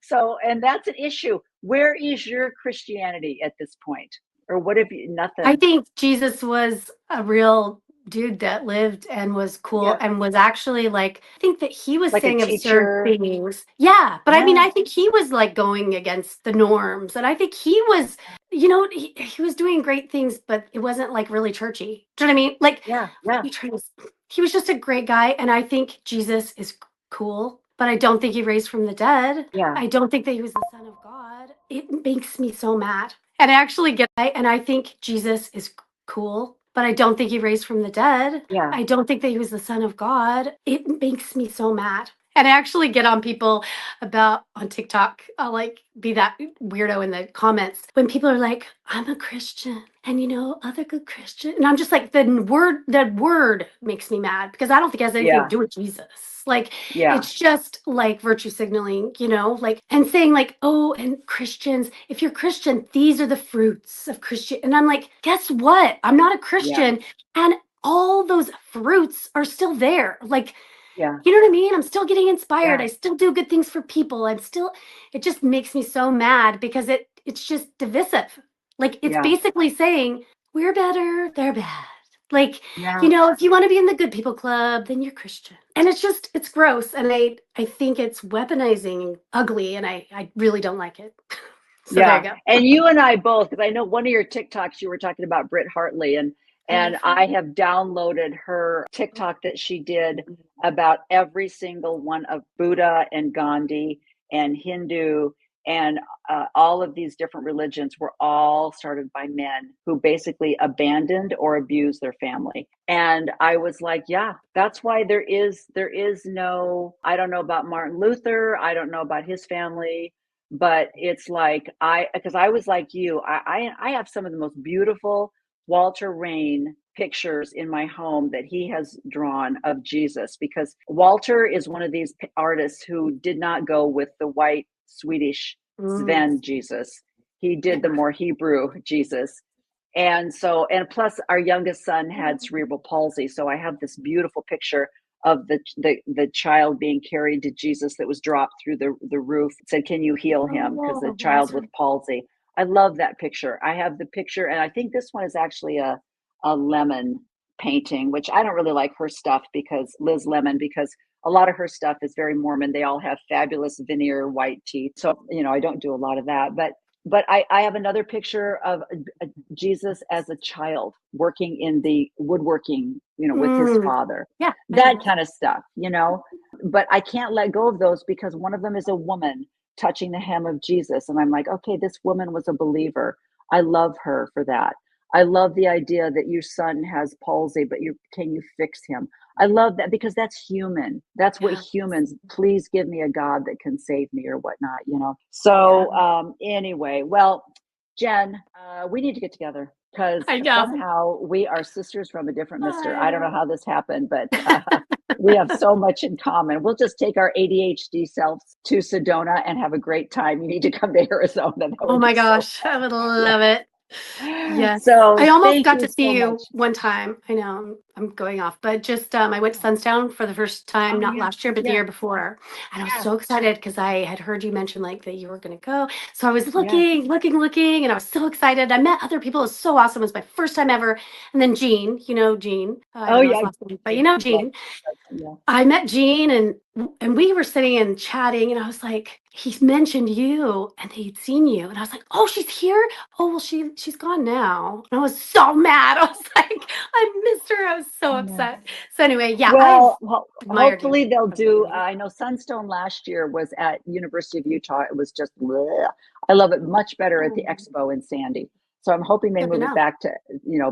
So, and that's an issue. Where is your Christianity at this point? Or what have you, I nothing? think Jesus was a real dude that lived and was cool Yeah. and was actually like, I think that he was Like a saying absurd teacher. things. Yeah. But I mean, Yeah. I think he was like going against the norms. And I think he was, you know, he was doing great things, but it wasn't like really churchy. Do you know what I mean? Like, Yeah. Yeah. he was just a great guy. And I think Jesus is cool, but I don't think he raised from the dead. Yeah. I don't think that he was the son of God. It makes me so mad. And I actually get, and I think Jesus is cool, but I don't think he raised from the dead. Yeah. I don't think that he was the son of God. It makes me so mad. And I actually get on people about on TikTok. I'll like be that weirdo in the comments when people are like, I'm a Christian and you know, other good Christian. And I'm just like, that word makes me mad because I don't think it has anything to Yeah. do with Jesus. Like, Yeah. it's just like virtue signaling, you know, like, and saying like, oh, and Christians, if you're Christian, these are the fruits of Christian. And I'm like, guess what? I'm not a Yeah. Christian. And all those fruits are still there. Like, Yeah. you know what I mean? I'm still getting inspired. Yeah. I still do good things for people. I'm still, it just makes me so mad because it's just divisive. Like it's Yeah. basically saying, we're better, they're bad. Like, you Yeah. know, if you want to be in the good people club, then you're Christian. And it's just, it's gross. And I think it's weaponizing and ugly. And I really don't like it. So there Yeah. you go. And you and I both, because I know one of your TikToks you were talking about Britt Hartley, I love and her. I have downloaded her TikTok that she did about every single one of Buddha and Gandhi and Hindu and all of these different religions were all started by men who basically abandoned or abused their family. And I was like, yeah, that's why there is no, I don't know about Martin Luther, I don't know about his family, but it's like because I was like you, I have some of the most beautiful Walter Rain pictures in my home that he has drawn of Jesus, because Walter is one of these artists who did not go with the white Swedish Mm, Sven Jesus. He did the yeah. more Hebrew Jesus. And so, and plus our youngest son had cerebral palsy. So I have this beautiful picture of the child being carried to Jesus that was dropped through the roof. It said, "Can you heal him?" Because the Oh, child with Lazarus. palsy. I love that picture. I have the picture, and I think this one is actually a lemon painting, which I don't really like her stuff, because Liz Lemon, because a lot of her stuff is very Mormon. They all have fabulous veneer white teeth. So, I don't do a lot of that. But I have another picture of Jesus as a child working in the woodworking, with his Mm, father, yeah, I know that those. kind of stuff. But I can't let go of those, because one of them is a woman touching the hem of Jesus. And I'm like, okay, this woman was a believer. I love her for that. I love the idea that your son has palsy, but can you fix him? I love that, because that's human. That's what Yeah. humans, please give me a God that can save me or whatnot. Yeah. So, anyway, well, Jen, we need to get together, because I know. somehow we are sisters from a different mister. I I don't know know. how this happened, but we have so much in common. We'll just take our ADHD selves to Sedona and have a great time. You need to come to Arizona. That Oh would be my so gosh, I would fun. love it. Yeah. Yes. I So almost thank got you to see so you much. one time. I know I'm going off, but just I went to Sunstown for the first time, Oh, not yeah. last year, but the Yeah. year before. And I was Yeah. so excited because I had heard you mention like that you were going to go. So I was Yeah. looking, and I was so excited. I met other people. It was so awesome. It was my first time ever. And then Jean, Jean, I Oh, don't know his yeah. last name, but you know Love Jean. that. Yeah. I met Jean and we were sitting and chatting and I was like, he's mentioned you and he'd seen you. And I was like, oh, she's here. Oh, well, she's gone now. And I was so mad. I was like, I missed her. I was so Yeah. upset. So anyway, yeah, I've Well, admired you hopefully they'll from the do. beginning. I know Sunstone last year was at University of Utah. It was just, bleh. I love it much better at the Oh, Expo in Sandy. So I'm hoping they good to move it know. back to.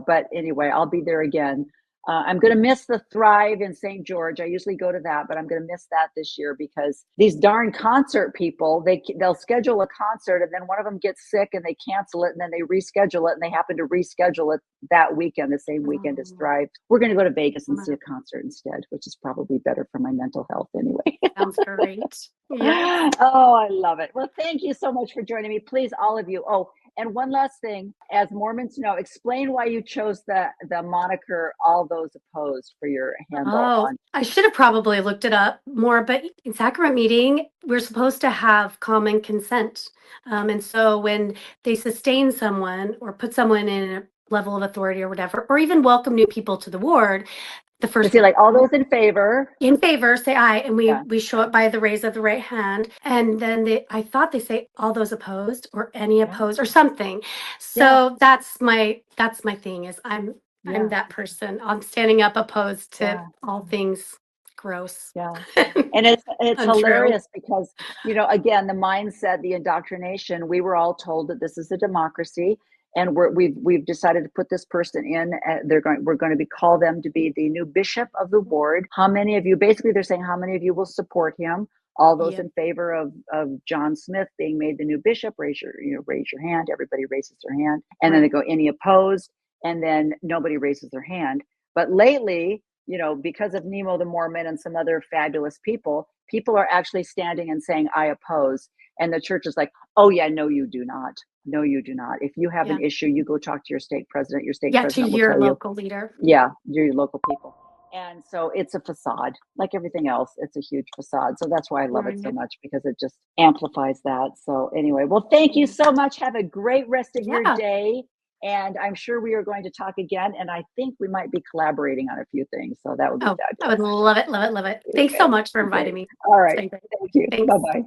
But anyway, I'll be there again. I'm going to miss the Thrive in St. George. I usually go to that, but I'm going to miss that this year, because these darn concert people, they'll schedule a concert and then one of them gets sick and they cancel it, and then they reschedule it, and they happen to reschedule it that weekend, the same weekend as Oh, Thrive. We're going to go to Vegas and see bummer. a concert instead, which is probably better for my mental health anyway. Sounds great. Yes. Oh, I love it. Well, thank you so much for joining me. Please, all of you. Oh, And one last thing, as Mormons know, explain why you chose the moniker "All Those Opposed" for your handle Oh, on. I should have probably looked it up more, but in sacrament meeting, we're supposed to have common consent. And so when they sustain someone or put someone in a level of authority or whatever, or even welcome new people to the ward, the To first see like all those in favor. in favor say aye, and we Yeah. we show it by the raise of the right hand, and then I thought they say all those opposed or any Yeah. opposed or something. Yeah. So that's my thing is I'm Yeah. that person. I'm standing up opposed to Yeah. all things gross. Yeah. And it's Untrue. hilarious because, again, the mindset, the indoctrination, we were all told that this is a democracy, and we've decided to put this person in. We're going to call them to be the new bishop of the ward. How many of you? Basically, they're saying how many of you will support him. All those Yep. in favor of John Smith being made the new bishop, raise your hand. Everybody raises their hand, and then they Right. go, any opposed, and then nobody raises their hand. But lately, because of Nemo the Mormon and some other fabulous people are actually standing and saying, I oppose. And the church is like, oh, yeah, no, you do not. No, you do not. If you have Yeah. an issue, you go talk to your state president. Your state Yeah, to president will your tell you, local leader. yeah, you're your local people. And so it's a facade. Like everything else, it's a huge facade. So that's why I love it so Right. much, because it just amplifies that. So anyway, well, thank you so much. Have a great rest of your Yeah. day. And I'm sure we are going to talk again. And I think we might be collaborating on a few things. So that would be Oh, I fabulous. would love it, love it, love it. Thanks so Okay, much for great. inviting me. All It's right. been great. Thank you. Thanks. Bye-bye.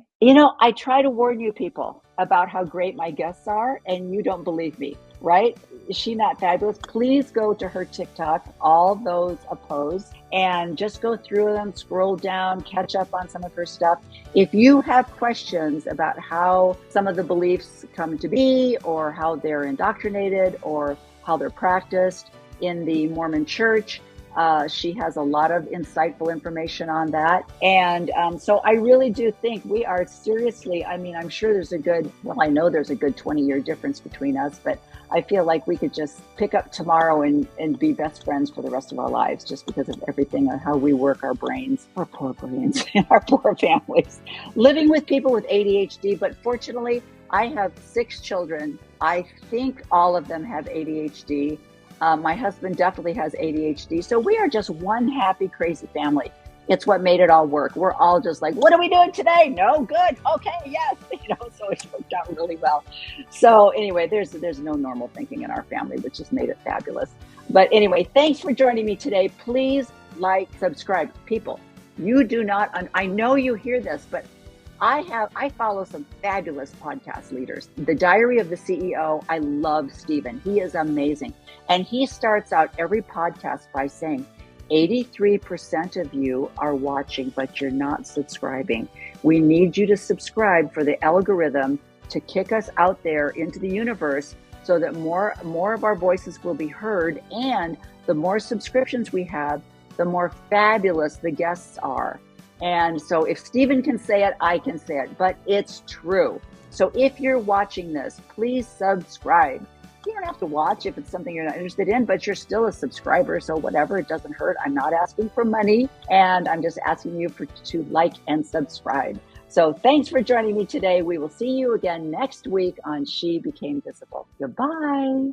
I try to warn you people about how great my guests are, and you don't believe me, right? Is she not fabulous? Please go to her TikTok, All Those Opposed, and just go through them, scroll down, catch up on some of her stuff. If you have questions about how some of the beliefs come to be, or how they're indoctrinated, or how they're practiced in the Mormon church, she has a lot of insightful information on that. And so I really do think we are seriously, I'm sure I know there's a good 20-year difference between us, but I feel like we could just pick up tomorrow and be best friends for the rest of our lives, just because of everything and how we work our brains, our poor brains, our poor families, living with people with ADHD. But fortunately, I have 6 children. I think all of them have ADHD. My husband definitely has ADHD. So we are just one happy, crazy family. It's what made it all work. We're all just like, what are we doing today? No, good. Okay, yes. So it worked out really well. So anyway, there's no normal thinking in our family, which has made it fabulous. But anyway, thanks for joining me today. Please like, subscribe. People, you do not, I know you hear this, but I follow some fabulous podcast leaders. The Diary of the CEO, I love Stephen. He is amazing. And he starts out every podcast by saying, 83% of you are watching, but you're not subscribing. We need you to subscribe for the algorithm to kick us out there into the universe, so that more of our voices will be heard. And the more subscriptions we have, the more fabulous the guests are. And so if Stephen can say it, I can say it, but it's true. So if you're watching this, please subscribe. You don't have to watch if it's something you're not interested in, but you're still a subscriber. So whatever, it doesn't hurt. I'm not asking for money, and I'm just asking you to like and subscribe. So thanks for joining me today. We will see you again next week on She Became Visible. Goodbye.